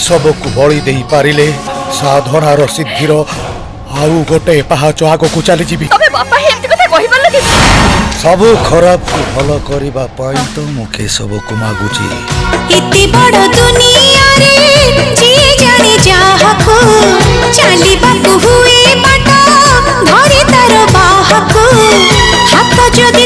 सबको बड़ी दे पारिले साधनार सिद्धिर आउ गोटे पाहाच आग को चली जीवी। सबु खराब को भल करबा पई तो मुखे सब को मागुची। इति बड़ दुनिया रे जी जाने जाहको चलीबा हुए बाट धरे तार बाहको हाथ जदि